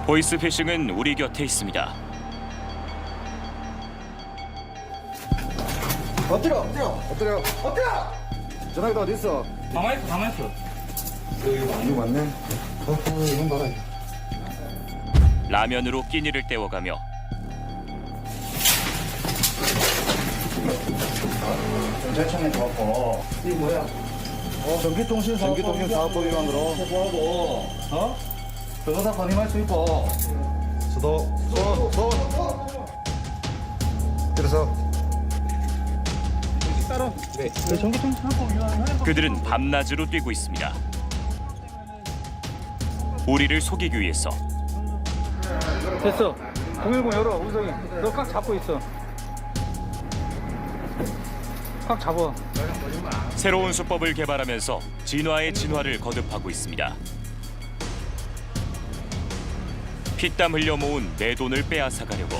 보이스피싱은 우리 곁에 있습니다. 엎드려. 전화기도 어디 있어? 가만히 있어. 이거 맞네. 이건 봐라. 라면으로 끼니를 때워가며 경찰청에 들어왔고. 이게 뭐야? 전기통신 사업법 위반으로. 뭐하고? 변호사 선임할 수 있고. 손. 그래서. 그들은 밤낮으로 뛰고 있습니다. 우리를 속이기 위해서. 됐어. 010 열어, 우성이. 너 꽉 잡고 있어. 꽉 잡아. 새로운 수법을 개발하면서 진화의 진화를 거듭하고 있습니다. 피땀 흘려 모은 내 돈을 빼앗아가려고.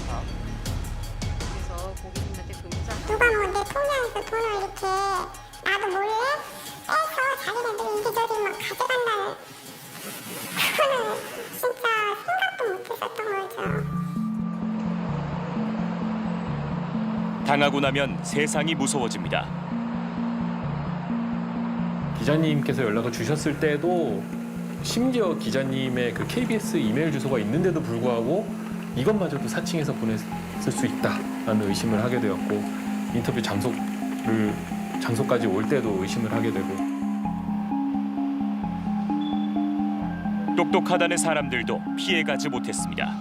누가 뭐 내 통장에서 돈을 이렇게 나도 몰래 빼서 자기네들이 이리저리 막 가져간다는 그거는 진짜 생각도 못했었던 거죠. 당하고 나면 세상이 무서워집니다. 기자님께서 연락을 주셨을 때도 심지어 기자님의 그 KBS 이메일 주소가 있는데도 불구하고 이것마저도 사칭해서 보냈을 수 있다라는 의심을 하게 되었고 인터뷰 장소까지 올 때도 의심을 하게 되고 똑똑하다는 사람들도 피해가지 못했습니다.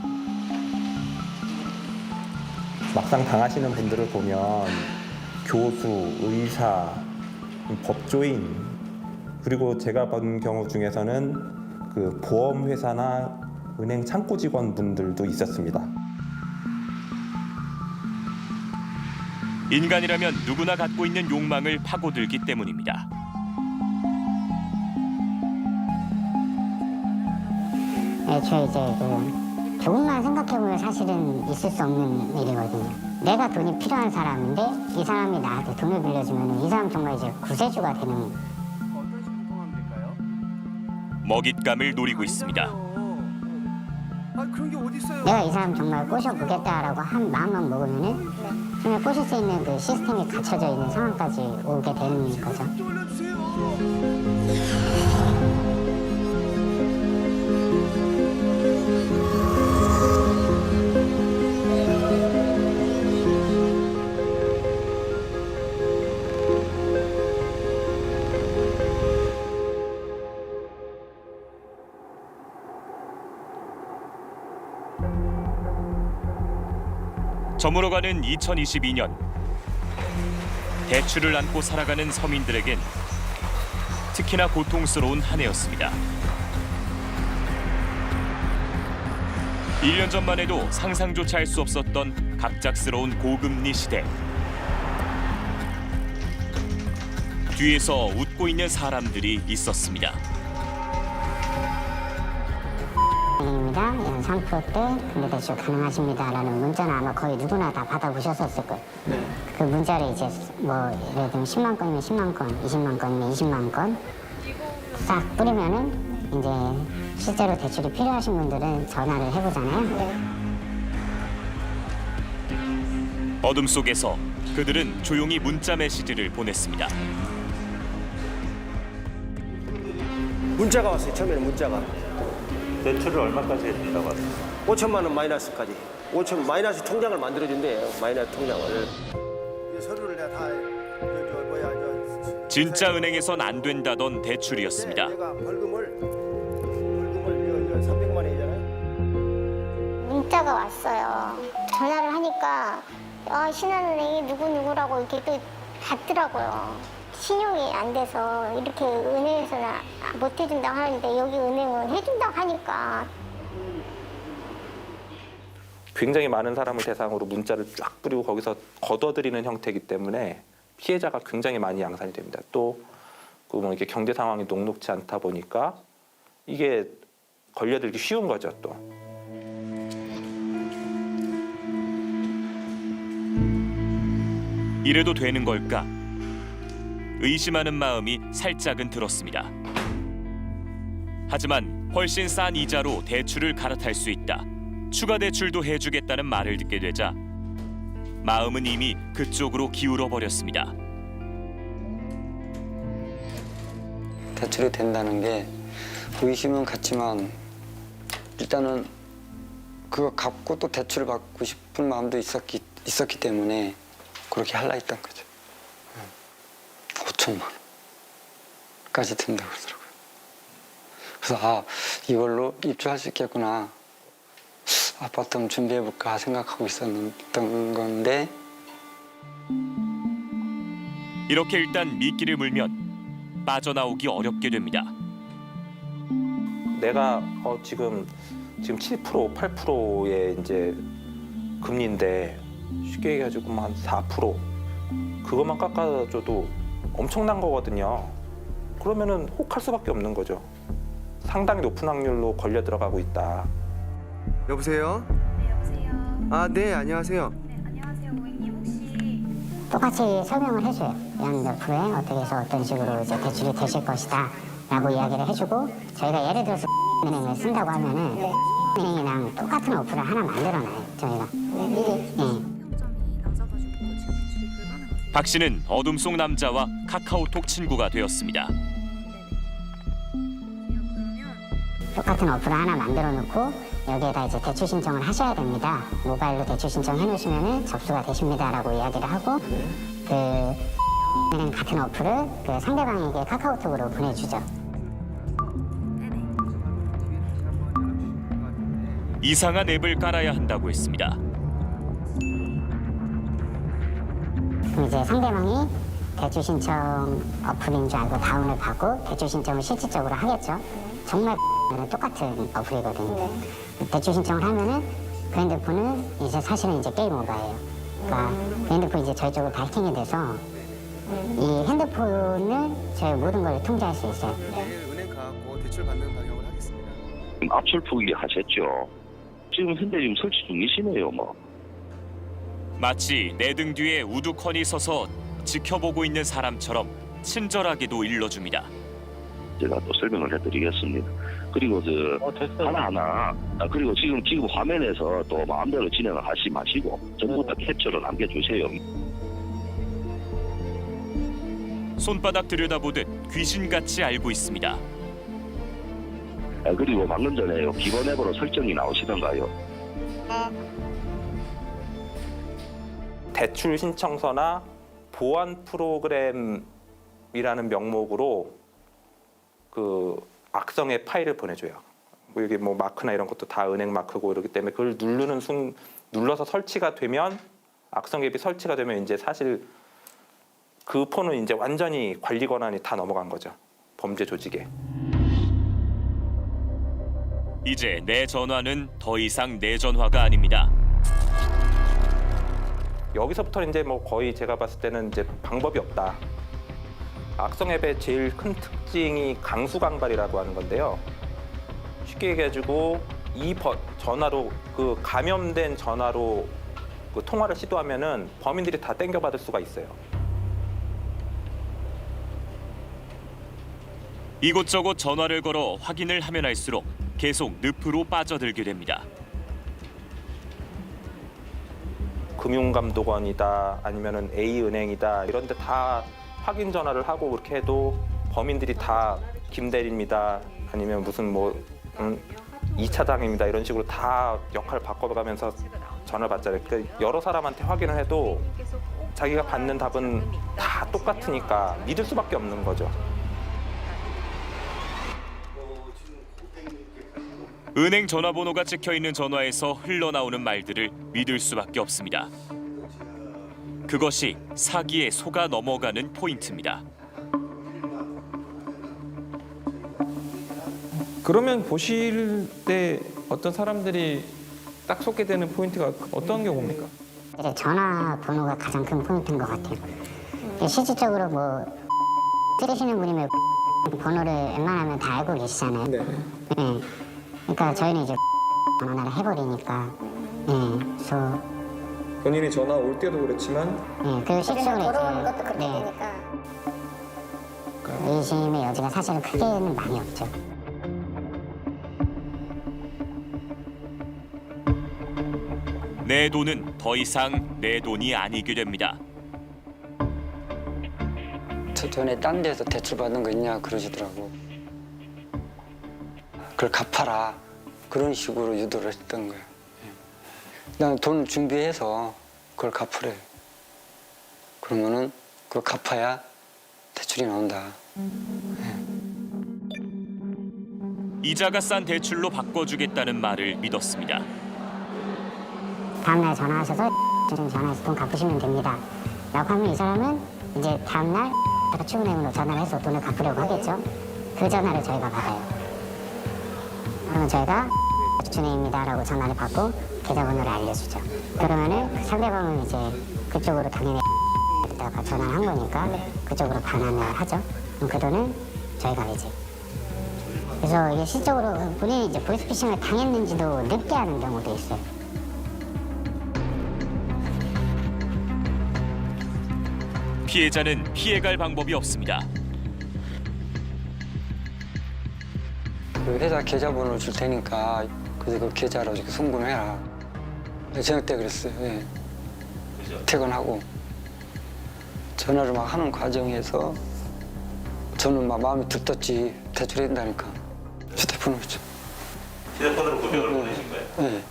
막상 당하시는 분들을 보면 교수, 의사, 법조인 그리고 제가 본 경우 중에서는 그 보험회사나 은행 창구 직원분들도 있었습니다. 인간이라면 누구나 갖고 있는 욕망을 파고들기 때문입니다. 애초에 이제 조금만 생각해보면 사실은 있을 수 없는 일이거든요. 내가 돈이 필요한 사람인데 이 사람이 나한테 돈을 빌려주면 이 사람 정말 이제 구세주가 되는. 먹잇감을 노리고 있습니다. 내가 이 사람 정말 꼬셔보겠다라고 한 마음만 먹으면은 정말 꼬실 수 있는 그 시스템이 갖춰져 있는 상황까지 오게 되는 거죠. 저물어가는 2022년. 대출을 안고 살아가는 서민들에겐 특히나 고통스러운 한 해였습니다. 1년 전만 해도 상상조차 할 수 없었던 갑작스러운 고금리 시대. 뒤에서 웃고 있는 사람들이 있었습니다. 입니다. 3%대 금리대출 가능하십니다라는 문자는 아마 거의 누구나 다 받아보셨었을 거예요. 그 문자를 이제 뭐 예를 들면 10만 건이면 10만 건, 20만 건이면 20만 건 싹 뿌리면은 이제 실제로 대출이 필요하신 분들은 전화를 해보잖아요. 어둠 속에서 그들은 조용히 문자 메시지를 보냈습니다. 문자가 왔어요. 처음에는 문자가. 대출을 얼마까지 해준다고 하세요? 5천만 원 마이너스까지. 5천 마이너스 통장을 만들어준대요. 마이너스 통장을. 서류를 내가 다 진짜 은행에선 안 된다던 대출이었습니다. 내가 벌금을 300만 원이잖아요. 문자가 왔어요. 전화를 하니까 신한은행이 누구누구라고 이렇게 또 받더라고요. 신용이 안 돼서 이렇게 은행에서는 못 해준다고 하는데 여기 은행은 해준다고 하니까. 굉장히 많은 사람을 대상으로 문자를 쫙 뿌리고 거기서 걷어들이는 형태이기 때문에 피해자가 굉장히 많이 양산이 됩니다. 또 뭐 이렇게 경제 상황이 녹록지 않다 보니까 이게 걸려들기 쉬운 거죠. 또 이래도 되는 걸까? 의심하는 마음이 살짝은 들었습니다. 하지만 훨씬 싼 이자로 대출을 갈아탈 수 있다. 추가 대출도 해주겠다는 말을 듣게 되자 마음은 이미 그쪽으로 기울어 버렸습니다. 대출이 된다는 게 의심은 갔지만 일단은 그거 갚고 또 대출을 받고 싶은 마음도 있었기 때문에 그렇게 하려 했던 거죠. 5천만 원까지 든다고 그러더라고요. 그래서 이걸로 입주할 수 있겠구나. 아파트 한번 준비해볼까 생각하고 있었던 건데 이렇게 일단 미끼를 물면 빠져나오기 어렵게 됩니다. 내가 지금 7%, 8%의 이제 금리인데 쉽게 얘기해가지고 한 4% 그것만 깎아줘도 엄청난 거거든요. 그러면은 혹할 수밖에 없는 거죠. 상당히 높은 확률로 걸려 들어가고 있다. 여보세요? 네, 여보세요. 아, 네, 안녕하세요. 네, 안녕하세요, 고객님. 혹시 똑같이 설명을 해줘요. 몇 프로에 어떻게 해서 어떤 식으로 이제 대출이 되실 것이다 라고 이야기를 해주고 저희가 예를 들어서 은행을 쓴다고 하면은 은행이랑 똑같은 어플을 하나 만들어놔요. 저희가. 네. 평점이 낮아가지고 지금 대출이 불가능하세요. 박 씨는 어둠 속 남자와 카카오톡 친구가 되었습니다. 그러면 똑같은 어플을 하나 만들어 놓고 여기에다 이제 대출 신청을 하셔야 됩니다. 모바일로 대출 신청해 놓으시면 접수가 되십니다라고 이야기를 하고 은행 같은 어플을 그 상대방에게 카카오톡으로 보내주죠. 이상한 앱을 깔아야 한다고 했습니다. 그럼 이제 상대방이 대출 신청 어플인 줄 알고 다운을 받고 대출 신청을 실질적으로 하겠죠. 정말 똑같은 어플이거든요. 대출 신청을 하면은 그 핸드폰은 이제 사실은 이제 게임 오버예요. 그러니까 그 핸드폰이 이제 저희 쪽으로 해킹이 돼서 이 핸드폰을 저희 모든 걸 통제할 수 있어요. 내일 은행 가고 대출 받는 방향으로 하겠습니다. 압출푸기 하셨죠. 지금 현재 설치 중이시네요, 뭐. 마치 내 등 뒤에 우두커니 서서 지켜보고 있는 사람처럼 친절하게도 일러줍니다. 제가 또 설명을 해드리겠습니다. 그리고 하나하나 그리고 지금 화면에서 또 마음대로 진행을 하지 마시고 전부 다 캡처를 남겨주세요. 손바닥 들여다보듯 귀신같이 알고 있습니다. 그리고 방금 전에 기본 앱으로 설정이 나오시던가요? 대출 신청서나 보안 프로그램이라는 명목으로 그 악성의 파일을 보내줘요. 뭐 여기 뭐 마크나 이런 것도 다 은행 마크고 이러기 때문에 그걸 눌러서 설치가 되면 악성 앱이 설치가 되면 이제 사실 그 폰은 이제 완전히 관리 권한이 다 넘어간 거죠. 범죄 조직에. 이제 내 전화는 더 이상 내 전화가 아닙니다. 여기서부터 이제 뭐 거의 제가 봤을 때는 이제 방법이 없다. 악성 앱의 제일 큰 특징이 강수강발이라고 하는 건데요. 쉽게 얘기해가지고 이 전화로 그 감염된 전화로 그 통화를 시도하면은 범인들이 다 땡겨받을 수가 있어요. 이곳저곳 전화를 걸어 확인을 하면 할수록 계속 늪으로 빠져들게 됩니다. 금융감독원이다 아니면은 A은행이다 이런 데 다 확인 전화를 하고 그렇게 해도 범인들이 다 김대리입니다 아니면 무슨 뭐 2차장입니다 이런 식으로 다 역할 바꿔가면서 전화를 받잖아요. 그러니까 여러 사람한테 확인을 해도 자기가 받는 답은 다 똑같으니까 믿을 수밖에 없는 거죠. 은행 전화번호가 찍혀있는 전화에서 흘러나오는 말들을 믿을 수밖에 없습니다. 그것이 사기에 속아 넘어가는 포인트입니다. 그러면 보실 때 어떤 사람들이 딱 속게 되는 포인트가 어떤 경우입니까? 이제 전화번호가 가장 큰 포인트인 것 같아요. 실질적으로 뭐 쓰시는 분이면 번호를 웬만하면 다 알고 계시잖아요. 네. 그러니까 저희는 이제 전화를 해버리니까. 그래서 본인이 전화 올 때도 그렇지만 그 실수로 이제 의심의 여지가 사실은 크게는 많이 없죠. 내 돈은 더 이상 내 돈이 아니게 됩니다. 저 전에 딴 데서 대출 받은 거 있냐 그러시더라고. 그걸 갚아라. 그런 식으로 유도를 했던 거예요. 난 돈 준비해서 그걸 갚으래. 그러면은 그걸 갚아야 대출이 나온다. 이자가 싼 대출로 바꿔주겠다는 말을 믿었습니다. 다음날 전화하셔서 좀 전화해서 돈 갚으시면 됩니다. 라고 하면 이 사람은 이제 다음날 출근행으로 전화를 해서 돈을 갚으려고 하겠죠. 그 전화를 저희가 받아요. 그러면 저희가 주춘행입니다 라고 전화를 받고 계좌번호를 알려주죠. 그러면은 그 상대방은 이제 그쪽으로 당연히 다가 전화를 한 거니까 그쪽으로 반환을 하죠. 그럼 그 돈은 저희가 이제 그래서 이게 실적으로 본인이 이제 보이스피싱을 당했는지도 늦게 하는 경우도 있어요. 피해자는 피해갈 방법이 없습니다. 그 회사 계좌번호를 줄 테니까 그래서 그 계좌로 이렇게 송금해라. 저녁 때 그랬어요. 예. 퇴근하고 전화를 막 하는 과정에서 저는 막 마음이 들떴지. 대출해야 된다니까. 휴대폰으로 죠. 휴대폰으로 고백을 보내신 거예요? 네.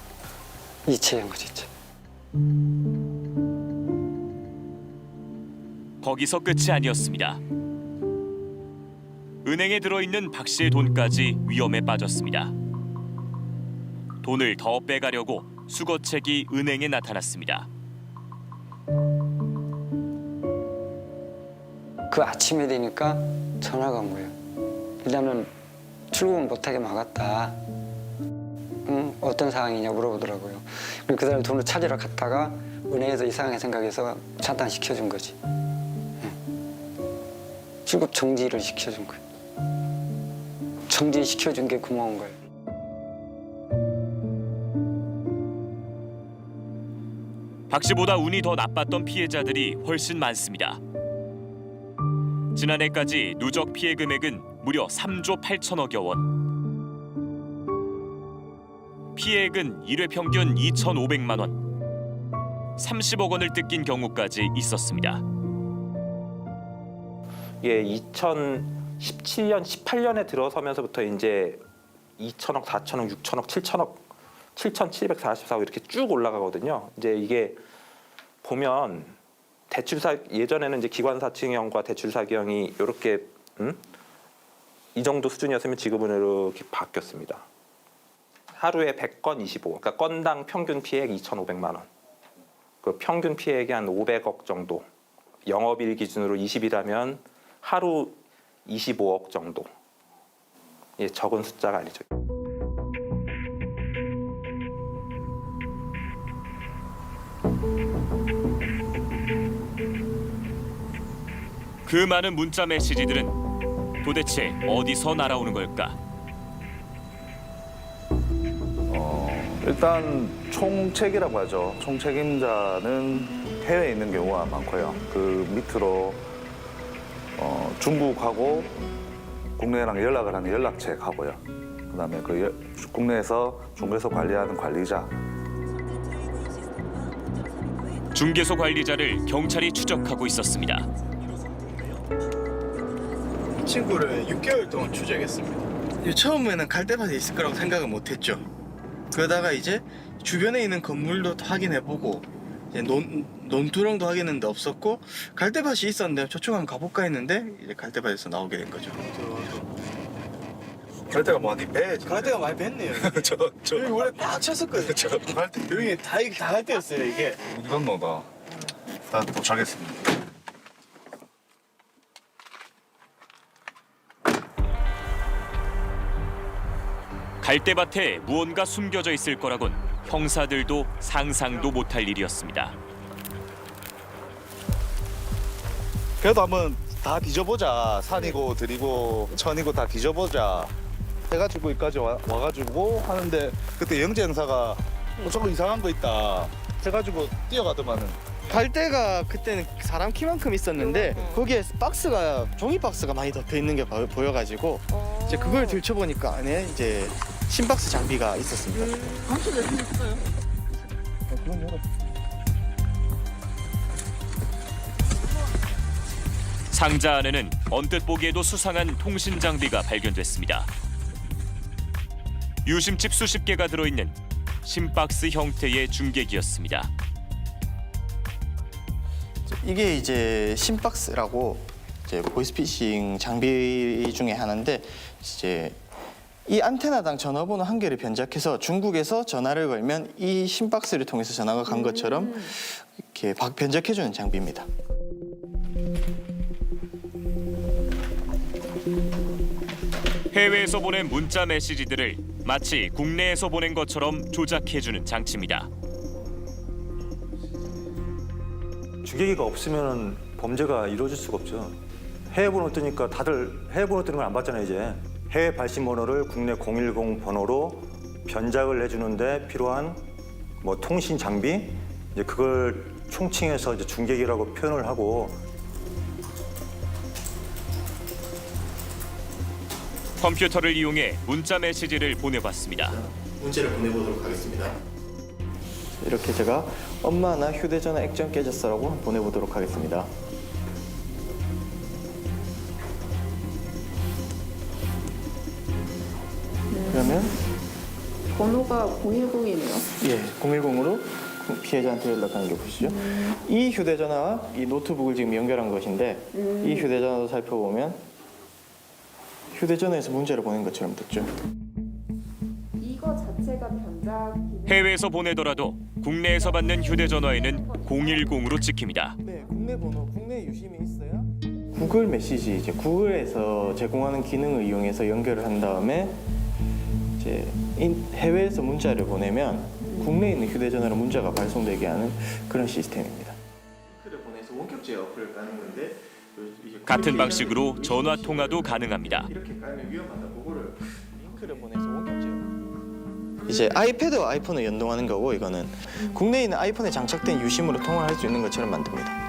이체한 거죠, 이체. 거기서 끝이 아니었습니다. 은행에 들어있는 박 씨의 돈까지 위험에 빠졌습니다. 돈을 더 빼가려고 수거책이 은행에 나타났습니다. 그 아침에 되니까 전화가 온 거예요. 일단은 출근 못하게 막았다. 응? 어떤 상황이냐 물어보더라고요. 그리고 그 사람이 돈을 찾으러 갔다가 은행에서 이상하게 생각해서 차단시켜준 거지. 출국 정지를 시켜준 거예요. 정지시켜준 게 고마운 거예요. 박 씨보다 운이 더 나빴던 피해자들이 훨씬 많습니다. 지난해까지 누적 피해 금액은 무려 3조 8천억여 원. 피해액은 1회 평균 2,500만 원. 30억 원을 뜯긴 경우까지 있었습니다. 예, 2017년, 18년에 들어서면서부터 이제 2천억, 4천억, 6천억, 7천억, 7,744억 이렇게 쭉 올라가거든요. 이제 이게 보면 대출사 예전에는 이제 기관사칭형과 대출사기형이 이렇게 이 정도 수준이었으면 지금은 이렇게 바뀌었습니다. 하루에 100건 25, 그러니까 건당 평균 피해액 2,500만 원. 그 평균 피해액이 한 500억 정도. 영업일 기준으로 20일하면 하루 25억 정도. 예, 적은 숫자가 아니죠. 그 많은 문자 메시지들은 도대체 어디서 날아오는 걸까? 일단 총책이라고 하죠. 총책임자는 해외에 있는 경우가 많고요. 그 밑으로 중국하고 국내랑 연락을 하는 연락책하고요. 그다음에 국내에서 중개소 관리하는 관리자. 중개소 관리자를 경찰이 추적하고 있었습니다. 친구를 6개월 동안 추적했습니다. 처음에는 갈대밭에 있을 거라고 생각을 못했죠. 그러다가 이제 주변에 있는 건물도 확인해보고 이제 논두렁도 확인했는데 없었고 갈대밭이 있었는데 저쪽 한번 가볼까 했는데 이제 갈대밭에서 나오게 된 거죠. 갈대가 많이 배. 갈대가 많이 뱄네요. 여기 원래 꽉 찼었거든요. 갈대 여기 다 갈대였어요 이게. 이건 너다. 다 도착했습니다. 갈대밭에 무언가 숨겨져 있을 거라곤 형사들도 상상도 못할 일이었습니다. 그래도 한번 다 뒤져보자. 산이고 들이고 천이고 다 뒤져보자 해가지고 여기까지 와가지고 하는데 그때 영재 형사가 조금 이상한 거 있다 해가지고 뛰어가더만은. 갈대가 그때는 사람 키만큼 있었는데 거기에 박스가 종이 박스가 많이 덮여 있는 게 보여가지고 이제 그걸 들춰보니까 안에 이제 심박스 장비가 있었습니다. 상자 안에는 언뜻 보기에도 수상한 통신 장비가 발견됐습니다. 유심칩 수십 개가 들어있는 심박스 형태의 중계기였습니다. 이게 이제 심박스라고 이제 보이스피싱 장비 중에 하나인데 이제 이 안테나당 전화번호 한 개를 변작해서 중국에서 전화를 걸면 이 심박스를 통해서 전화가 간 것처럼 이렇게 변작해주는 장비입니다. 해외에서 보낸 문자 메시지들을 마치 국내에서 보낸 것처럼 조작해주는 장치입니다. 중계기가 없으면 범죄가 이루어질 수가 없죠. 해외 번호 뜨니까 다들 해외 번호 뜨는 걸 안 봤잖아요, 이제. 해외 발신 번호를 국내 010 번호로 변작을 해주는데 필요한 뭐 통신 장비, 이제 그걸 총칭해서 이제 중계기라고 표현을 하고. 컴퓨터를 이용해 문자 메시지를 보내봤습니다. 문제를 보내보도록 하겠습니다. 이렇게 제가 엄마 나 휴대전화 액정 깨졌어라고 보내보도록 하겠습니다. 그러면 번호가 010이네요. 예, 010으로 피해자한테 연락하는 게 보시죠. 이 휴대전화와 이 노트북을 지금 연결한 것인데 이 휴대전화도 살펴보면 휴대전화에서 문자를 보낸 것처럼 듣죠. 이거 자체가 변작. 해외에서 보내더라도 국내에서 받는 휴대전화에는 010으로 찍힙니다. 네, 국내 번호, 국내 유심이 있어야 구글 메시지, 이제 구글에서 제공하는 기능을 이용해서 연결을 한 다음에 이제 해외에서 문자를 보내면 국내에 있는 휴대전화로 문자가 발송되게 하는 그런 시스템입니다. 링크를 보내서 원격제 어플을 까는 건데 같은 방식으로 전화 통화도 가능합니다. 이렇게 깔면 위험하다. 그거를 링크를 보내서 원격제. 이제 아이패드와 아이폰을 연동하는 거고 이거는 국내에 있는 아이폰에 장착된 유심으로 통화를 할 수 있는 것처럼 만듭니다.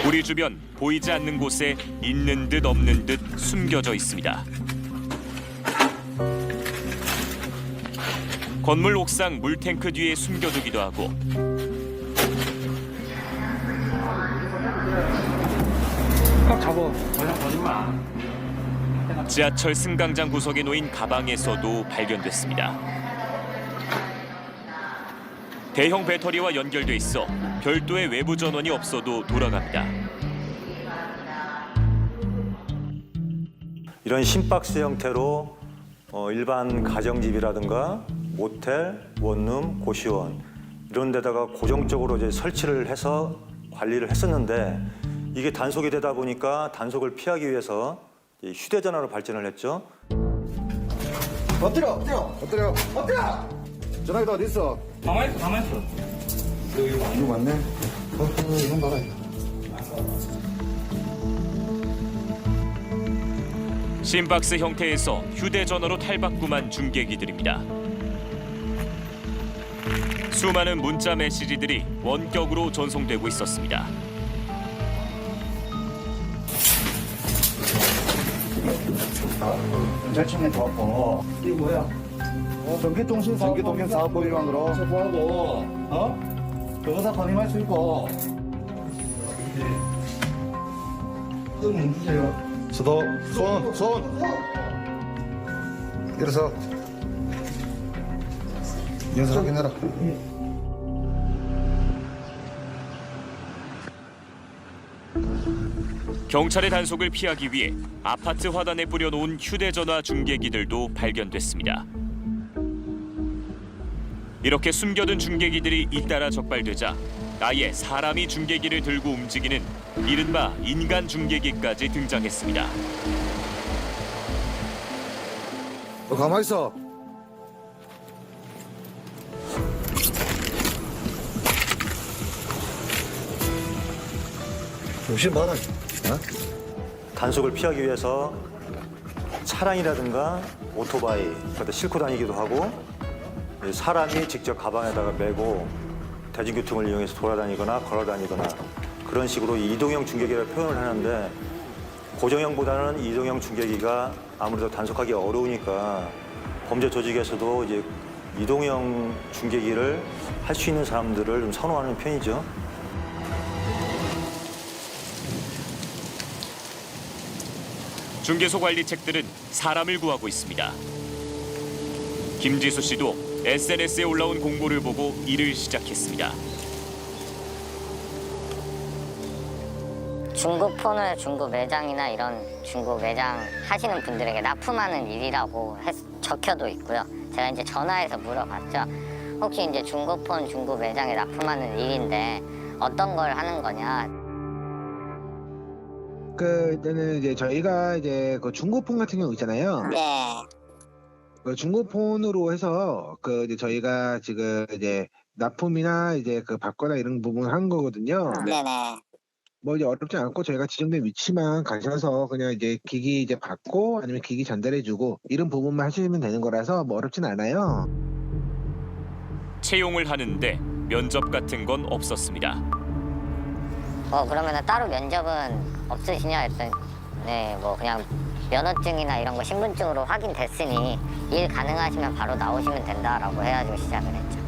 우리 주변 보이지 않는 곳에 있는 듯 없는 듯 숨겨져 있습니다. 건물 옥상 물탱크 뒤에 숨겨두기도 하고 꽉 잡아. 지하철 승강장 구석에 놓인 가방에서도 발견됐습니다. 대형 배터리와 연결돼 있어 별도의 외부 전원이 없어도 돌아갑니다. 이런 심박스 형태로 일반 가정집이라든가 모텔, 원룸, 고시원 이런 데다가 고정적으로 이제 설치를 해서 관리를 했었는데 이게 단속이 되다 보니까 단속을 피하기 위해서 휴대전화로 발전을 했죠. 엎드려. 전화기 다 어디 있어? 가만히 있어. 이거 맞네. 이건 봐라. 심박스 형태에서 휴대전화로 탈바꿈한 중계기들입니다. 수많은 문자 메시지들이 원격으로 전송되고 있었습니다. 경찰청에 들어왔고. 이게 뭐야? 전기통신 사업법 위반으로 체포하고, 변호사 선임할 수 있고. 문 주세요. 수도, 손. 일어서. 연설 확인해라. 경찰의 단속을 피하기 위해 아파트 화단에 뿌려놓은 휴대전화 중계기들도 발견됐습니다. 이렇게 숨겨둔 중계기들이 잇따라 적발되자 아예 사람이 중계기를 들고 움직이는 이른바 인간 중계기까지 등장했습니다. 너 가만히 있어. 조심 봐라. 단속을 피하기 위해서 차량이라든가 오토바이 그때 싣고 다니기도 하고 사람이 직접 가방에다가 메고 대중교통을 이용해서 돌아다니거나 걸어다니거나 그런 식으로 이동형 중계기를 표현을 하는데 고정형보다는 이동형 중계기가 아무래도 단속하기 어려우니까 범죄 조직에서도 이제 이동형 중계기를 할 수 있는 사람들을 좀 선호하는 편이죠. 중개소 관리책들은 사람을 구하고 있습니다. 김지수 씨도 SNS에 올라온 공고를 보고 일을 시작했습니다. 중고폰을 중고 매장이나 이런 중고 매장 하시는 분들에게 납품하는 일이라고 적혀도 있고요. 제가 이제 전화해서 물어봤죠. 혹시 이제 중고폰 중고 매장에 납품하는 일인데 어떤 걸 하는 거냐. 그때는 이제 저희가 이제 그 중고폰 같은 경우 있잖아요. 네. 그 중고폰으로 해서 그 이제 저희가 지금 이제 납품이나 이제 그 받거나 이런 부분을 한 거거든요. 네네. 뭐 이제 어렵지 않고 저희가 지정된 위치만 가셔서 그냥 이제 기기 이제 받고 아니면 기기 전달해주고 이런 부분만 하시면 되는 거라서 뭐 어렵진 않아요. 채용을 하는데 면접 같은 건 없었습니다. 그러면은 따로 면접은 없으시냐 했더니 네, 뭐 그냥 면허증이나 이런 거 신분증으로 확인됐으니 일 가능하시면 바로 나오시면 된다라고 해가지고 시작을 했죠.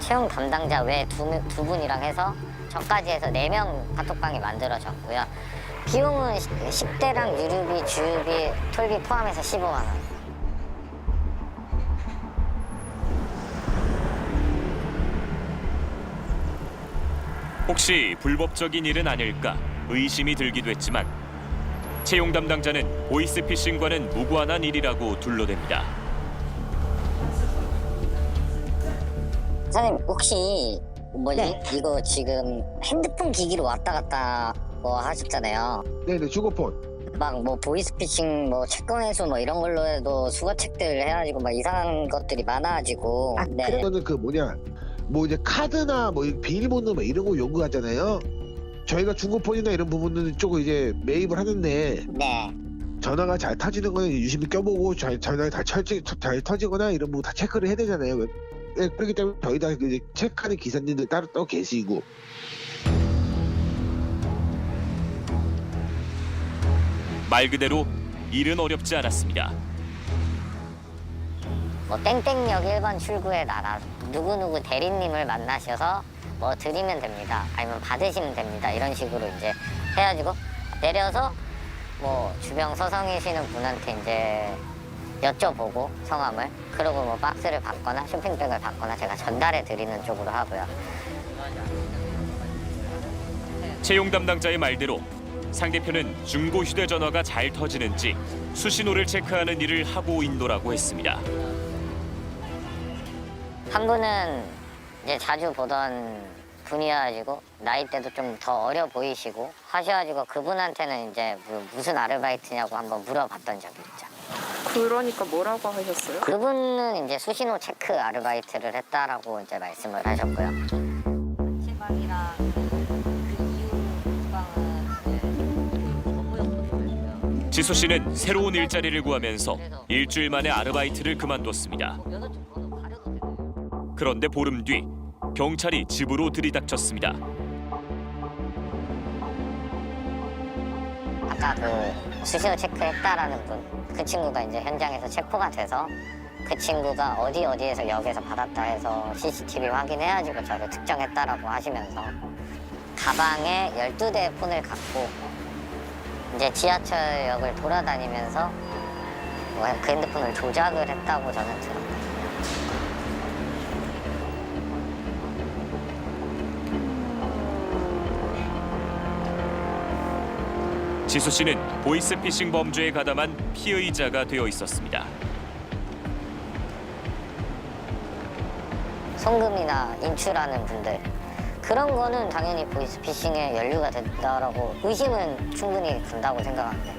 채용 담당자 외 두 분이랑 해서 저까지 해서 4명 카톡방이 만들어졌고요. 비용은 식대랑 유류비, 주유비, 톨비 포함해서 15만 원. 혹시 불법적인 일은 아닐까 의심이 들기도 했지만 채용 담당자는 보이스피싱과는 무관한 일이라고 둘러댑니다. 선생님 혹시 뭐지? 이거 지금 핸드폰 기기로 왔다 갔다 뭐 하셨잖아요. 네네, 중고폰. 막 뭐 보이스피싱 뭐 채권 회수 뭐 이런 걸로 해도 수거책들 해가지고 막 이상한 것들이 많아가지고. 네. 그러면은 그 뭐냐, 뭐 이제 카드나 뭐 비밀번호 뭐 이런 거 요구하잖아요. 저희가 중고폰이나 이런 부분은 조금 이제 매입을 하는데 네. 전화가 잘 터지는 거는 유심히 껴보고 전화가 잘 터지거나 이런 부분 다 체크를 해야 되잖아요. 네, 그렇기 때문에 저희 다 이제 체크하는 기사님들 따로 또 계시고. 말 그대로 일은 어렵지 않았습니다. 뭐 땡땡역 1번 출구에 나가 누구누구 대리님을 만나셔서 뭐 드리면 됩니다. 아니면 받으시면 됩니다. 이런 식으로 이제 해가지고 내려서 뭐 주변 서성이시는 분한테 이제 여쭤보고 성함을, 그리고 뭐 박스를 받거나 쇼핑백을 받거나 제가 전달해 드리는 쪽으로 하고요. 채용 담당자의 말대로 상대편은 중고 휴대전화가 잘 터지는지 수신호를 체크하는 일을 하고 있노라고 했습니다. 한 분은 이제 자주 보던 분이어가지고 나이대도 좀 더 어려 보이시고 하셔가지고 그분한테는 이제 무슨 아르바이트냐고 한번 물어봤던 적이 있죠. 그러니까 뭐라고 하셨어요? 그분은 이제 수신호 체크 아르바이트를 했다라고 이제 말씀을 하셨고요. 단체방이랑 지수 씨는 새로운 일자리를 구하면서 일주일 만에 아르바이트를 그만뒀습니다. 그런데 보름 뒤 경찰이 집으로 들이닥쳤습니다. 아까 그 수신호 체크했다라는 분, 그 친구가 이제 현장에서 체포가 돼서 그 친구가 어디에서 역에서 받았다 해서 CCTV 확인해가지고 저를 특정했다라고 하시면서 가방에 12대의 폰을 갖고 이제 지하철역을 돌아다니면서 그 핸드폰을 조작을 했다고 저는 들었거든요. 지수 씨는 보이스피싱 범죄에 가담한 피의자가 되어 있었습니다. 송금이나 인출하는 분들, 그런 거는 당연히 보이스피싱에 연루가 된다라고 의심은 충분히 간다고 생각하는데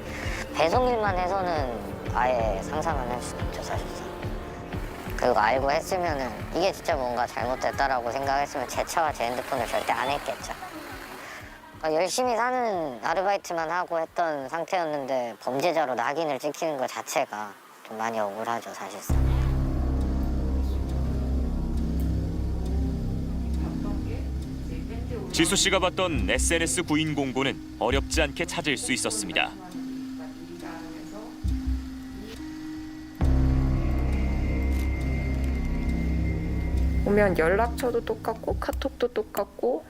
배송일만 해서는 아예 상상을 할 수는 없죠, 사실상. 그리고 알고 했으면은 이게 진짜 뭔가 잘못됐다라고 생각했으면 제 차와 제 핸드폰을 절대 안 했겠죠. 그러니까 열심히 사는 아르바이트만 하고 했던 상태였는데 범죄자로 낙인을 찍히는 것 자체가 좀 많이 억울하죠, 사실상. 지수 씨가 봤던 SNS 구인 공고는 어렵지 않게 찾을 수 있었습니다. 보면 연락처도 똑같고 카톡도 똑같고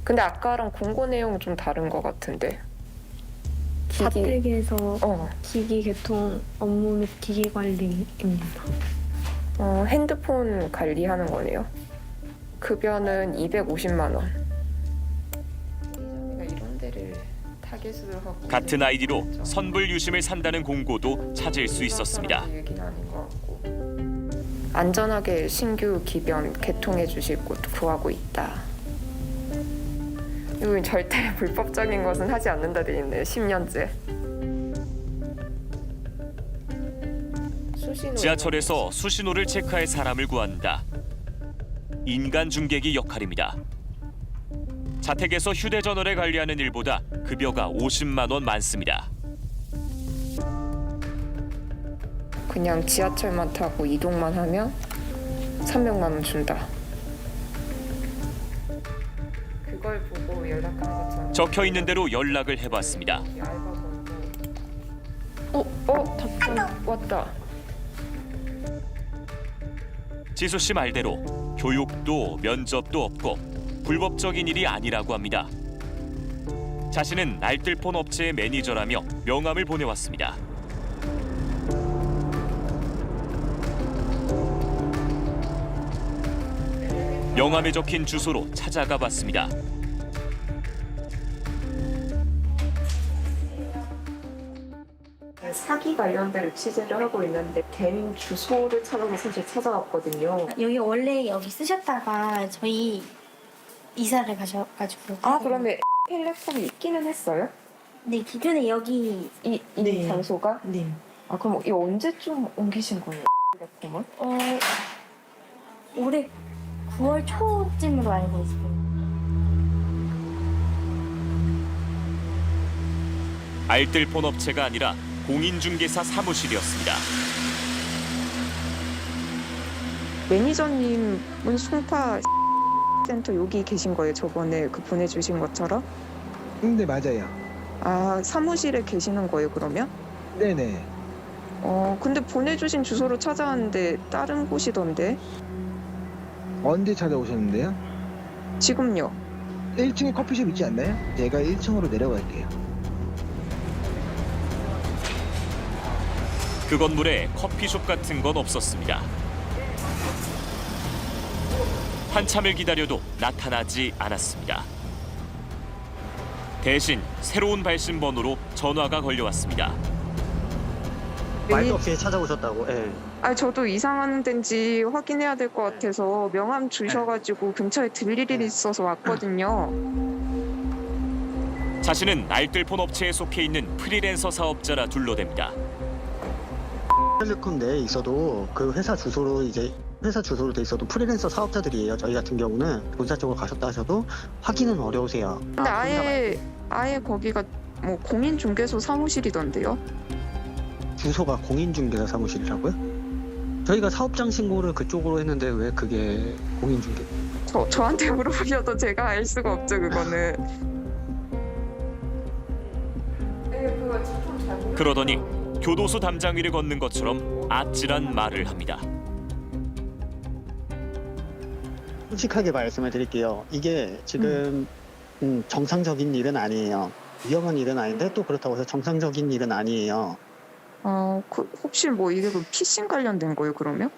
근데 아까랑 공고 내용은 좀 다른 것 같은데. 자택에서 기기 개통 업무 및 기기 관리입니다. 핸드폰 관리하는 거네요. 급여는 250만 원. 내가 이런 데를 타겟으로 하고 같은 아이디로 선불 유심을 산다는 공고도 찾을 수 있었습니다. 얘기는 아닌 것 같고. 안전하게 신규 기변 개통해 주실 곳 구하고 있다. 이거 절대 불법적인 것은 하지 않는다 돼 있네요. 10년째. 지하철에서 수신호를 체크할 사람을 구한다. 인간 중개기 역할입니다. 자택에서 휴대전화를 관리하는 일보다 급여가 50만 원 많습니다. 그냥 지하철만 타고 이동만 하면 300만 원 준다. 그걸 보고 연락한 것처럼. 적혀 있는 대로 연락을 해봤습니다. 답장 왔다. 지수 씨 말대로 교육도 면접도 없고 불법적인 일이 아니라고 합니다. 자신은 알뜰폰 업체의 매니저라며 명함을 보내왔습니다. 명함에 적힌 주소로 찾아가 봤습니다. 사기 관련된 취재를 하고 있는데 된 주소를 찾아서 사실 찾아왔거든요. 여기 원래 여기 쓰셨다가 저희 이사를 가셔가지고. 그러면 텔레콤이 있기는 했어요? 네, 기존에 여기 이 장소가? 네. 그럼 이 언제쯤 옮기신 거예요? 텔레콤은? 올해 9월 초쯤으로 알고 있어요. 알뜰폰 업체가 아니라 공인중개사 사무실이었습니다. 매니저님은 송파 센터 여기 계신 거예요? 저번에 그 보내주신 것처럼? 네, 맞아요. 사무실에 계시는 거예요, 그러면? 네네. 근데 보내주신 주소로 찾아왔는데 다른 곳이던데? 언제 찾아오셨는데요? 지금요. 1층에 커피숍 있지 않나요? 제가 1층으로 내려갈게요. 그 건물에 커피숍 같은 건 없었습니다. 한참을 기다려도 나타나지 않았습니다. 대신 새로운 발신 번호로 전화가 걸려왔습니다. 말도 없이 찾아오셨다고. 예. 저도 이상한 데인지 확인해야 될 것 같아서 명함 주셔가지고 근처에 들릴 일이 있어서 왔거든요. 자신은 알뜰폰 업체에 속해 있는 프리랜서 사업자라 둘러댑니다. 텔레콤 내에 있어도 그 회사 주소로 돼 있어도 프리랜서 사업자들이에요. 저희 같은 경우는 본사 쪽으로 가셨다 하셔도 확인은 어려우세요. 근데 아예 거기가 뭐 공인중개소 사무실이던데요? 주소가 공인중개사 사무실이라고요? 저희가 사업장 신고를 그쪽으로 했는데 왜 그게 공인중개? 저한테 물어보셔도 제가 알 수가 없죠, 그거는. 그러더니 교도소 담장 위를 걷는 것처럼 아찔한 말을 합니다. 솔직하게 말씀을 드릴게요. 이게 지금 정상적인 일은 아니에요. 위험한 일은 아닌데 또 그렇다고 해서 정상적인 일은 아니에요. 혹시 뭐 이게 그 피싱 관련된 거예요, 그러면?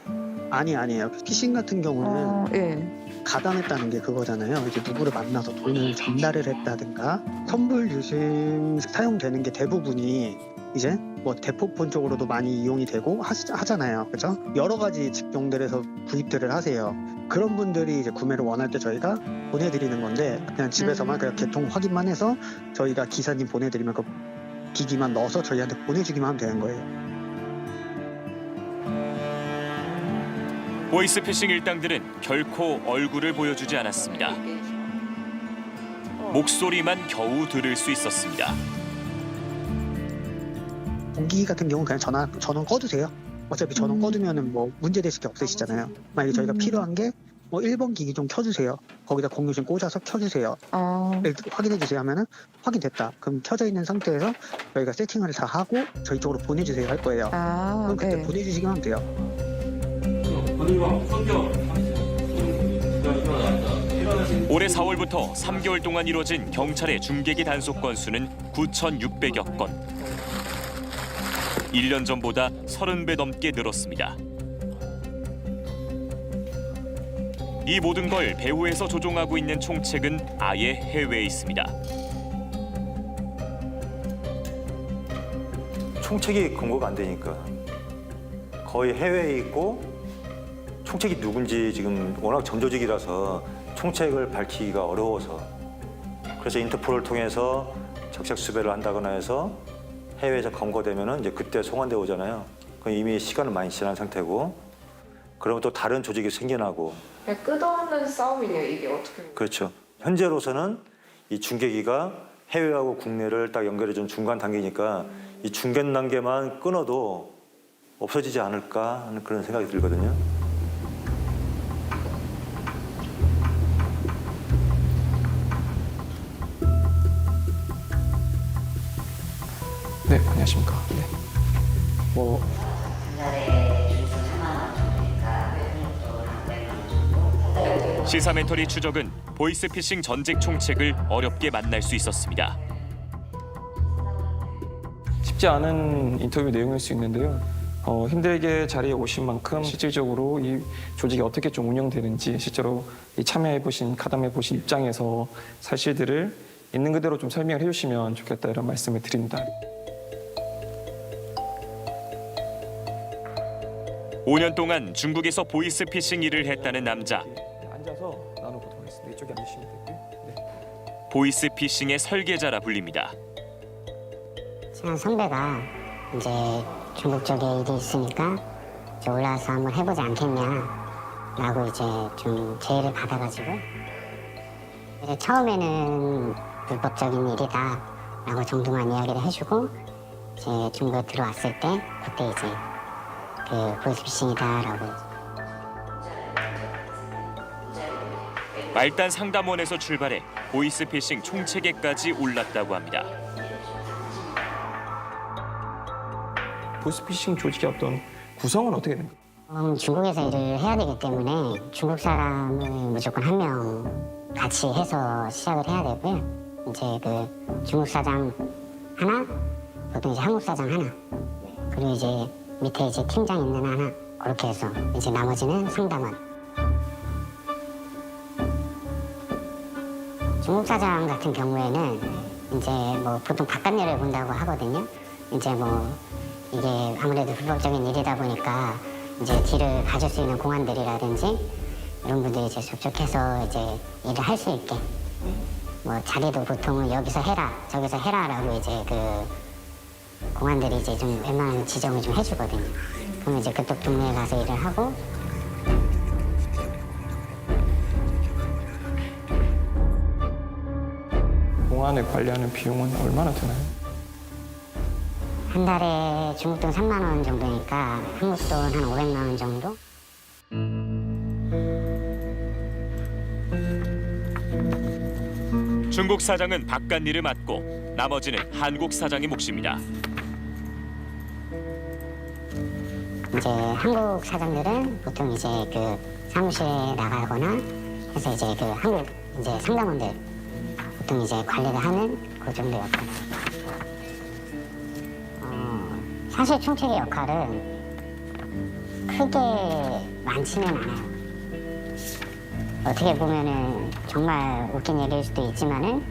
아니에요. 피싱 같은 경우는 예. 가담했다는 게 그거잖아요. 이제 누구를 만나서 돈을 전달을 했다든가 선불 유심 사용되는 게 대부분이 이제 뭐 대포폰 쪽으로도 많이 이용이 되고 하잖아요. 그죠? 여러 가지 직종들에서 구입들을 하세요. 그런 분들이 이제 구매를 원할 때 저희가 보내드리는 건데 그냥 집에서만 그냥 개통 확인만 해서 저희가 기사님 보내드리면 그 기기만 넣어서 저희한테 보내주기만 하면 되는 거예요. 보이스피싱 일당들은 결코 얼굴을 보여주지 않았습니다. 목소리만 겨우 들을 수 있었습니다. 공기 같은 경우는 그냥 전원 꺼두세요. 어차피 전원 꺼두면은 뭐 문제 되실 게 없으시잖아요. 만약에 저희가 필요한 게 뭐 1번 기기 좀 켜주세요. 거기다 공유 좀 꽂아서 켜주세요. 확인해 주세요 하면은 확인됐다. 그럼 켜져 있는 상태에서 저희가 세팅을 다 하고 저희 쪽으로 보내주세요 할 거예요. 그럼 그때 보내주시기만 하면 돼요. 올해 4월부터 3개월 동안 이뤄진 경찰의 중계기 단속 건수는 9,600여 건. 1년 전보다 30배 넘게 늘었습니다. 이 모든 걸 배후에서 조종하고 있는 총책은 아예 해외에 있습니다. 총책이 근거가 안 되니까 거의 해외에 있고 총책이 누군지 지금 워낙 전조직이라서 총책을 밝히기가 어려워서 그래서 인터폴을 통해서 적색 수배를 한다거나 해서 해외에서 검거되면은 이제 그때 송환돼 오잖아요. 그럼 이미 시간은 많이 지난 상태고 그러면 또 다른 조직이 생겨나고 끝없는 싸움이네요. 이게 어떻게 보면. 그렇죠. 현재로서는 이 중계기가 해외하고 국내를 딱 연결해준 중간 단계니까 이 중간 단계만 끊어도 없어지지 않을까 하는 그런 생각이 들거든요. 네, 안녕하십니까. 네. 뭐 시사멘터리 추적은 보이스피싱 전직 총책을 어렵게 만날 수 있었습니다. 쉽지 않은 인터뷰 내용일 수 있는데요. 힘들게 자리에 오신 만큼 실질적으로 이 조직이 어떻게 좀 운영되는지 실제로 이 참여해보신, 가담해보신 입장에서 사실들을 있는 그대로 좀 설명을 해주시면 좋겠다 이런 말씀을 드립니다. 5년 동안 중국에서 보이스피싱 일을 했다는 남자. 앉아서 나눠보도록 하겠습니다. 이쪽에 앉으시면 되고요. 네. 보이스피싱의 설계자라 불립니다. 친한 선배가 이제 중국 쪽에 일이 있으니까 이제 올라와서 한번 해보지 않겠냐라고 이제 좀 제의를 받아가지고 이제 처음에는 불법적인 일이다라고 정도만 이야기를 해주고 이제 중국에 들어왔을 때 그때 이제 그 보이스피싱이다라고. 말단 상담원에서 출발해 보이스피싱 총체계까지 올랐다고 합니다. 보이스피싱 조직의 어떤 구성은 어떻게 됩니까? 중국에서 일을 해야 되기 때문에 중국 사람을 무조건 한 명 같이 해서 시작을 해야 되고요. 이제 그 중국 사장 하나, 보통 이제 한국 사장 하나, 그리고 이제 밑에 이제 팀장 있는 하나, 그렇게 해서 이제 나머지는 상담원. 중국 사장 같은 경우에는 이제 뭐 보통 바깥 일을 본다고 하거든요. 이제 뭐 이게 아무래도 불법적인 일이다 보니까 이제 뒤를 봐줄 수 있는 공안들이라든지 이런 분들이 이제 접촉해서 이제 일을 할 수 있게 뭐 자리도 보통은 여기서 해라 저기서 해라라고 이제 그 공안들이 이제 좀 웬만한 지정을 좀 해주거든요. 그럼 이제 그쪽 동네에 가서 일을 하고. 공안을 관리하는 비용은 얼마나 드나요? 한 달에 중국 돈 3만 원 정도니까 한국 돈 한 500만 원 정도? 중국 사장은 바깥 일을 맡고 나머지는 한국 사장의 몫입니다. 이제 한국 사장들은 보통 이제 그 사무실에 나가거나 해서 이제 그 한국 이제 상담원들 보통 이제 관리를 하는 그 정도 역할. 사실 총책의 역할은 크게 많지는 않아요. 어떻게 보면은 정말 웃긴 얘기일 수도 있지만은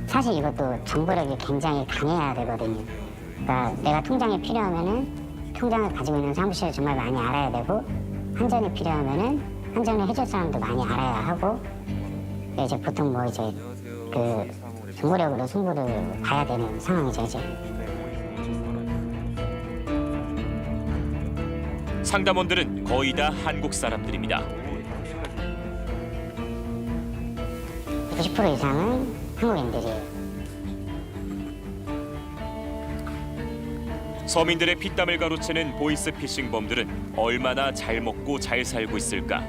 사실 이것도 정보력이 굉장히 강해야 되거든요. 그러니까 내가 통장이 필요하면은 통장을 가지고 있는 사무실을 정말 많이 알아야 되고 한전이 필요하면은 한전을 해줄 사람도 많이 알아야 하고 이제 보통 뭐 이제 그 정보력으로 승부를 봐야 되는 상황이죠 이제. 상담원들은 거의 다 한국 사람들입니다. 90% 이상은 한국인들이에요. 서민들의 피땀을 가로채는 보이스피싱범들은 얼마나 잘 먹고 잘 살고 있을까?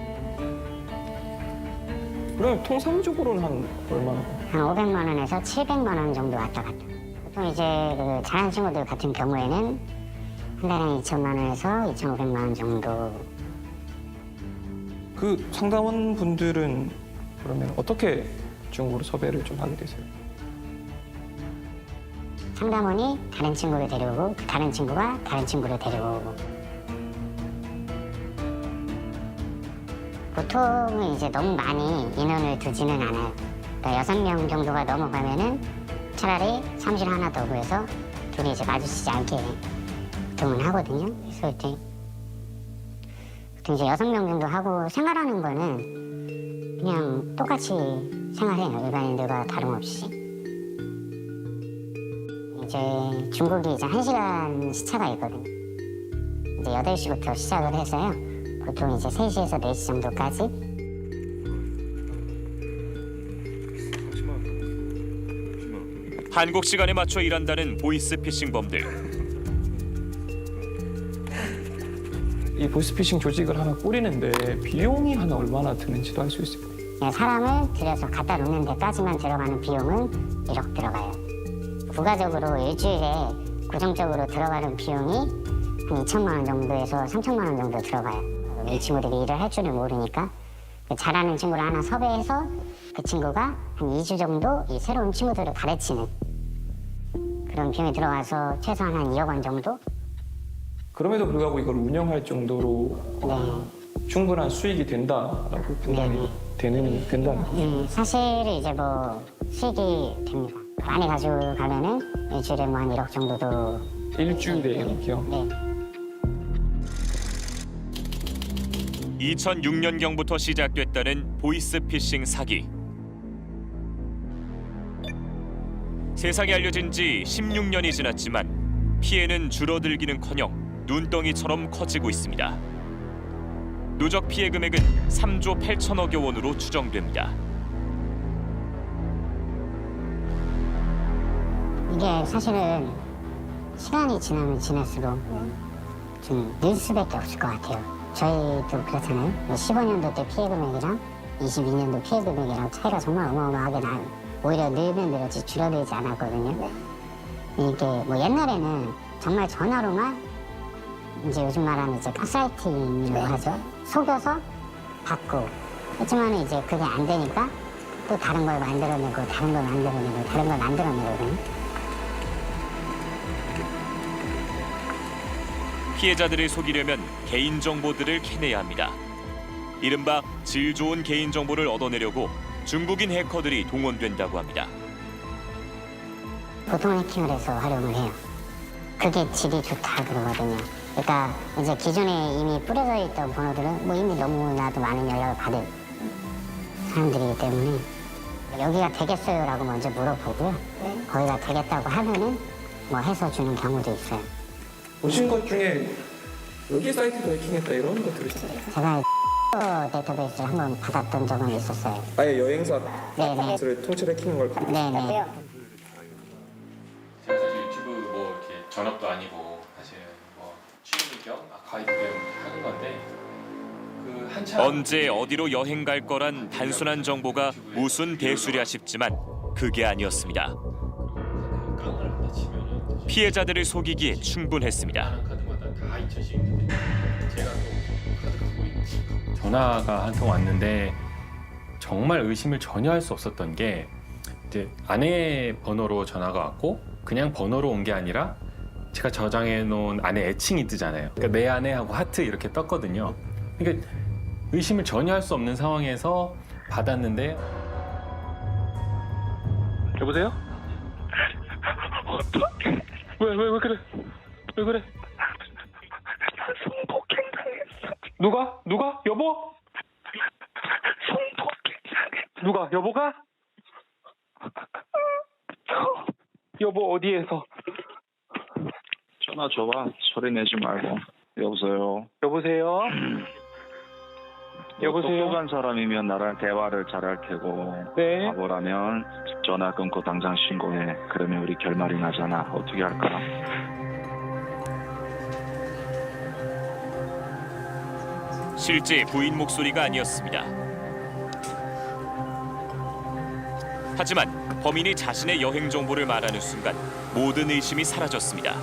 그럼 통상적으로는 한 얼마나? 한 500만 원에서 700만 원 정도 왔다 갔다. 보통 이제 그 잘하는 친구들 같은 경우에는 한 달에 2천만 원에서 2,500만 원 정도. 그 상담원 분들은 그러면 어떻게 중국으로 섭외를 좀 하게 되세요? 상담원이 다른 친구를 데려오고 그 다른 친구가 다른 친구를 데려오고. 보통은 이제 너무 많이 인원을 두지는 않아요. 그러니까 6명 정도가 넘어가면은 차라리 사무실 하나 더 구해서 둘이 이제 마주치지 않게 보통은 하거든요. 그래서 이제 보통 이제 6명 정도 하고 생활하는 거는 그냥 똑같이 생활해요. 일반인들과 다름없이. 이제 중국이 이제 1시간 시차가 있거든요. 이제 8시부터 시작을 해서요. 보통 이제 3시에서 4시 정도까지. 한국 시간에 맞춰 일한다는 보이스피싱범들. 이 보이스피싱 조직을 하나 꾸리는데 비용이 한 얼마나 드는지도 알 수 있을까요? 그냥 사람을 들여서 갖다 놓는 데까지만 들어가는 비용은 1억 들어가요. 부가적으로 일주일에 고정적으로 들어가는 비용이 한 2천만 원 정도에서 3천만 원 정도 들어가요. 이 친구들이 일을 할 줄을 모르니까 잘하는 친구를 하나 섭외해서 그 친구가 한 2주 정도 이 새로운 친구들을 가르치는 그런 비용이 들어가서 최소한 한 2억 원 정도? 그럼에도 불구하고 이걸 운영할 정도로 충분한 수익이 된다라고 판단이 된다. 사실 이제 뭐 수익이 됩니다. 많이 가지고 가면은 일주일에 뭐 한 1억 정도도. 일주일에 1억이요? 네. 2006년경부터 시작됐다는 보이스피싱 사기. 세상에 알려진 지 16년이 지났지만 피해는 줄어들기는커녕 눈덩이처럼 커지고 있습니다. 누적 피해 금액은 3조 8천억여 원으로 추정됩니다. 이게 사실은 시간이 지나면 지날수록 좀 늘 수밖에 없을 것 같아요. 저희도 그렇잖아요. 15년도 때 피해 금액이랑 22년도 피해 금액이랑 차이가 정말 어마어마하게 나요. 오히려 늘면 늘었지 줄어들지 않았거든요. 이게 뭐 옛날에는 정말 전화로만 이제 요즘 말하는 이제 가스라이팅이라고 하죠. 속여서 받고 했지만 이제 그게 안 되니까 또 다른 걸 만들어내고 다른 걸 만들어내고 다른 걸 만들어내거든요. 피해자들을 속이려면 개인정보들을 캐내야 합니다. 이른바 질 좋은 개인정보를 얻어내려고 중국인 해커들이 동원된다고 합니다. 보통 해킹을 해서 활용을 해요. 그게 질이 좋다 그러거든요. 그러니까 이제 기존에 이미 뿌려져 있던 번호들은 뭐 이미 너무나도 많은 연락을 받을 사람들이기 때문에 여기가 되겠어요라고 먼저 물어보고요. 거기가 되겠다고 하면은 뭐 해서 주는 경우도 있어요. 보신 것 중에 여기 사이트도 해킹했다 이런 거 들으셨나요? 제가 데이터베이스를 한번 받았던 적은 있었어요. 아예 여행사 네네. 통째로 해킹한 걸 네네. 제가 사실 유튜브 뭐 이렇게 전업도 아니고 사실 뭐 취미 겸 가입 겸 하는 건데 그 한참 언제 어디로 여행 갈 거란 단순한 정보가 무슨 대수랴 싶지만 그게 아니었습니다. 피해자들을 속이기에 충분했습니다. 전화가 한 통 왔는데 정말 의심을 전혀 할 수 없었던 게 이제 아내 번호로 전화가 왔고 그냥 번호로 온 게 아니라 제가 저장해 놓은 아내 애칭이 뜨잖아요. 그러니까 내 아내하고 하트 이렇게 떴거든요. 그러니까 의심을 전혀 할 수 없는 상황에서 받았는데 여보세요? 왜 그래? 왜 그래? 성폭행당했어. 누가? 여보? 성폭행당했어. 누가? 여보가? 여보 어디에서? 전화 줘봐. 소리 내지 말고. 여보세요. 여보세요? 여보세요? 똑똑한 사람이면 나랑 대화를 잘할 테고 네. 바보라면 전화 끊고 당장 신고해. 그러면 우리 결말이 나잖아. 어떻게 할까? 실제 부인 목소리가 아니었습니다. 하지만 범인이 자신의 여행 정보를 말하는 순간 모든 의심이 사라졌습니다.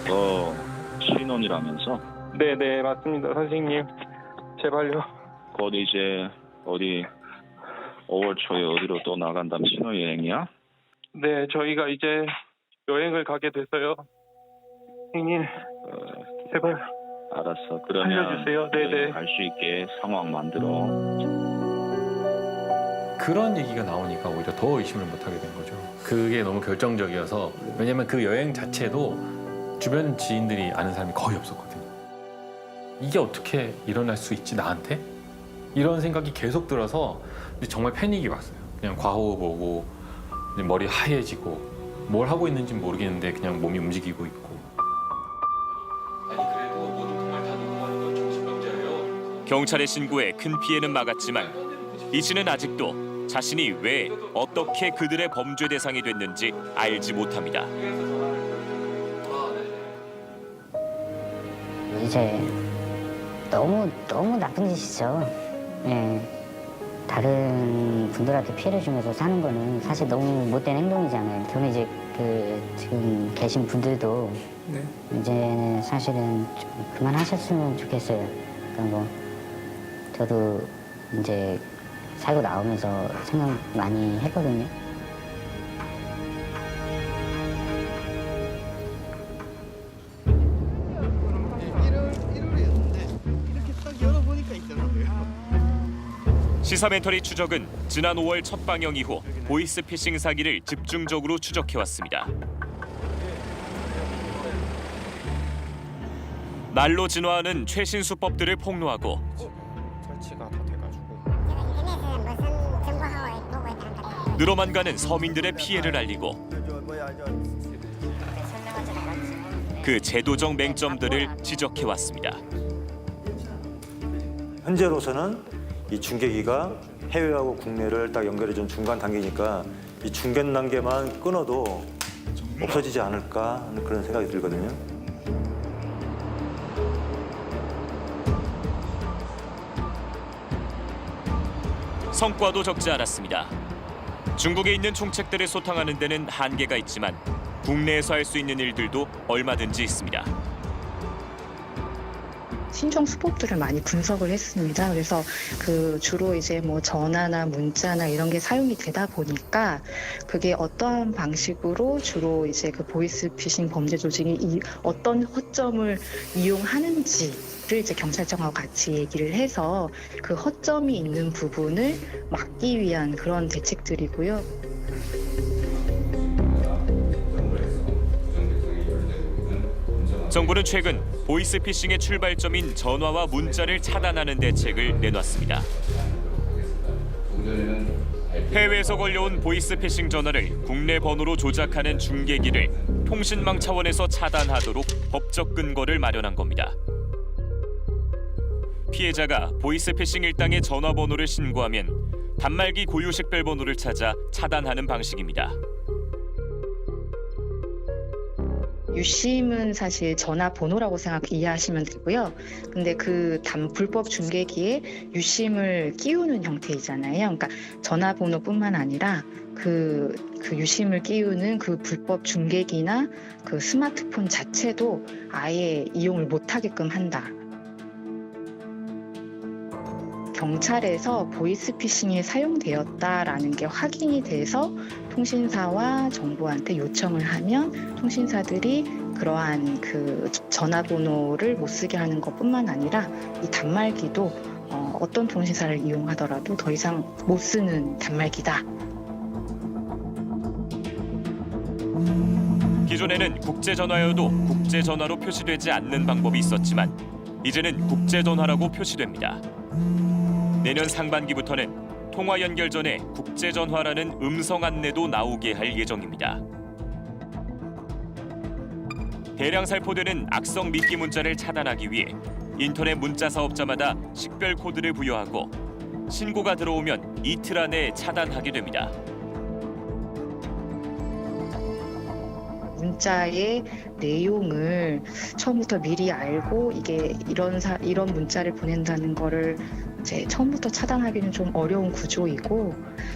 너 신혼이라면서? 네네 맞습니다 선생님. 제발요. 곧 이제 어디 5월 초에 어디로 또 나간다면 신혼여행이야? 네 저희가 이제 여행을 가게 돼서요. 선생님 제발. 알았어. 그러면 살려주세요. 네네. 갈 수 있게 상황 만들어. 그런 얘기가 나오니까 오히려 더 의심을 못하게 된 거죠. 그게 너무 결정적이어서 왜냐면 그 여행 자체도 주변 지인들이 아는 사람이 거의 없었거든요. 이게 어떻게 일어날 수 있지 나한테? 이런 생각이 계속 들어서 정말 패닉이 왔어요. 그냥 과호흡 오고 머리 하얘지고 뭘 하고 있는지 모르겠는데 그냥 몸이 움직이고 있고. 아니 그래도 모든 정말 다 녹음하는 건 정신병자예요. 경찰의 신고에 큰 피해는 막았지만 이 씨는 아직도 자신이 왜 어떻게 그들의 범죄 대상이 됐는지 알지 못합니다. 이제 너무 나쁜 짓이죠. 예. 다른 분들한테 피해를 주면서 사는 거는 사실 너무 못된 행동이잖아요. 저는 이제 그 지금 계신 분들도 이제는 사실은 좀 그만하셨으면 좋겠어요. 그러니까 뭐 저도 이제 살고 나오면서 생각 많이 했거든요. 시사멘터리 추적은 지난 5월 첫 방영 이후 보이스피싱 사기를 집중적으로 추적해왔습니다. 날로 진화하는 최신 수법들을 폭로하고 설치가 다 돼가지고. 늘어만 가는 서민들의 피해를 알리고 그 제도적 맹점들을 지적해왔습니다. 현재로서는 이 중계기가 해외하고 국내를 딱 연결해준 중간 단계니까 이 중간 단계만 끊어도 없어지지 않을까 하는 그런 생각이 들거든요. 성과도 적지 않았습니다. 중국에 있는 총책들을 소탕하는 데는 한계가 있지만 국내에서 할 수 있는 일들도 얼마든지 있습니다. 신종 수법들을 많이 분석을 했습니다. 그래서 그 주로 이제 뭐 전화나 문자나 이런 게 사용이 되다 보니까 그게 어떠한 방식으로 주로 이제 그 보이스피싱 범죄 조직이 어떤 허점을 이용하는지를 이제 경찰청하고 같이 얘기를 해서 그 허점이 있는 부분을 막기 위한 그런 대책들이고요. 정부는 최근 보이스피싱의 출발점인 전화와 문자를 차단하는 대책을 내놨습니다. 해외에서 걸려온 보이스피싱 전화를 국내 번호로 조작하는 중계기를 통신망 차원에서 차단하도록 법적 근거를 마련한 겁니다. 피해자가 보이스피싱 일당의 전화번호를 신고하면 단말기 고유 식별 번호를 찾아 차단하는 방식입니다. 유심은 사실 전화번호라고 이해하시면 되고요. 근데 그 불법 중계기에 유심을 끼우는 형태이잖아요. 그러니까 전화번호뿐만 아니라 그 유심을 끼우는 그 불법 중계기나 그 스마트폰 자체도 아예 이용을 못하게끔 한다. 경찰에서 보이스피싱이 사용되었다라는 게 확인이 돼서 통신사와 정부한테 요청을 하면 통신사들이 그러한 그 전화번호를 못 쓰게 하는 것뿐만 아니라 이 단말기도 어떤 통신사를 이용하더라도 더 이상 못 쓰는 단말기다. 기존에는 국제전화여도 국제전화로 표시되지 않는 방법이 있었지만 이제는 국제전화라고 표시됩니다. 내년 상반기부터는 통화 연결 전에 국제전화라는 음성 안내도 나오게 할 예정입니다. 대량 살포되는 악성 미끼 문자를 차단하기 위해 인터넷 문자 사업자마다 식별 코드를 부여하고 신고가 들어오면 이틀 안에 차단하게 됩니다. 문자의 내용을 처음부터 미리 알고 이게 이런 문자를 보낸다는 거를 이제 처음부터 차단하기는 좀 어려운 구조이고,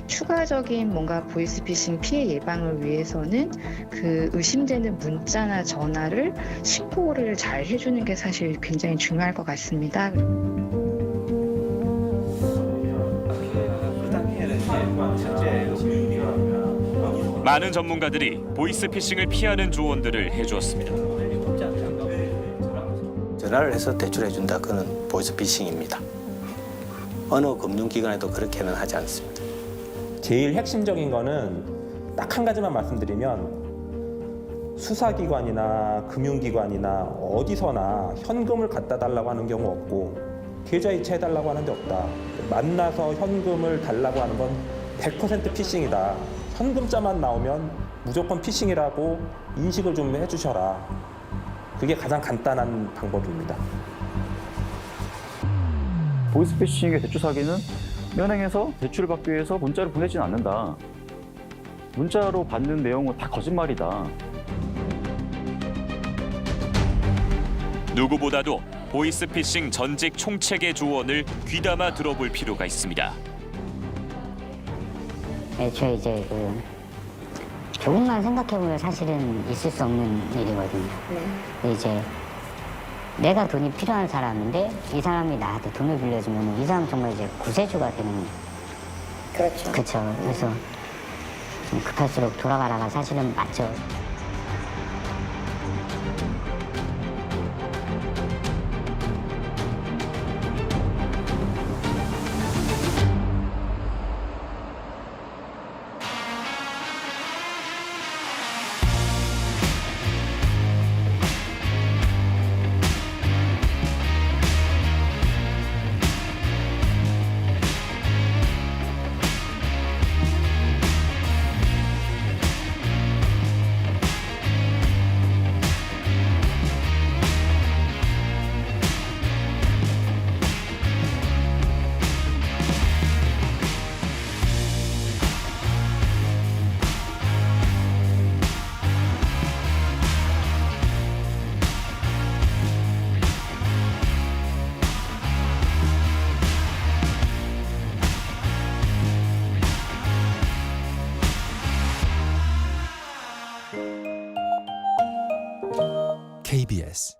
추가적인 뭔가 보이스피싱 피해 예방을 위해서는 그 의심되는 문자나 전화를 신고를 잘 해주는 게 사실 굉장히 중요할 것 같습니다. 많은 전문가들이 보이스피싱을 피하는 조언들을 해주었습니다. 전화를 해서 대출해준다. 그건 보이스피싱입니다. 어느 금융기관에도 그렇게는 하지 않습니다. 제일 핵심적인 거는 딱 한 가지만 말씀드리면, 수사기관이나 금융기관이나 어디서나 현금을 갖다 달라고 하는 경우 없고 계좌이체 해달라고 하는 데 없다. 만나서 현금을 달라고 하는 건 100% 피싱이다. 현금자만 나오면 무조건 피싱이라고 인식을 좀 해주셔라. 그게 가장 간단한 방법입니다. 보이스피싱의 대출 사기는 은행에서 대출을 받기 위해서 문자를 보내지는 않는다. 문자로 받는 내용은 다 거짓말이다. 누구보다도 보이스피싱 전직 총책의 조언을 귀담아 들어볼 필요가 있습니다. 애초에 이제 조금만 생각해보면 사실은 있을 수 없는 일이거든요. 근데 이제 내가 돈이 필요한 사람인데 이 사람이 나한테 돈을 빌려주면 이 사람 정말 이제 구세주가 되는 거예요. 그렇죠. 그렇죠. 그래서 좀 급할수록 돌아가라가 사실은 맞죠. KBS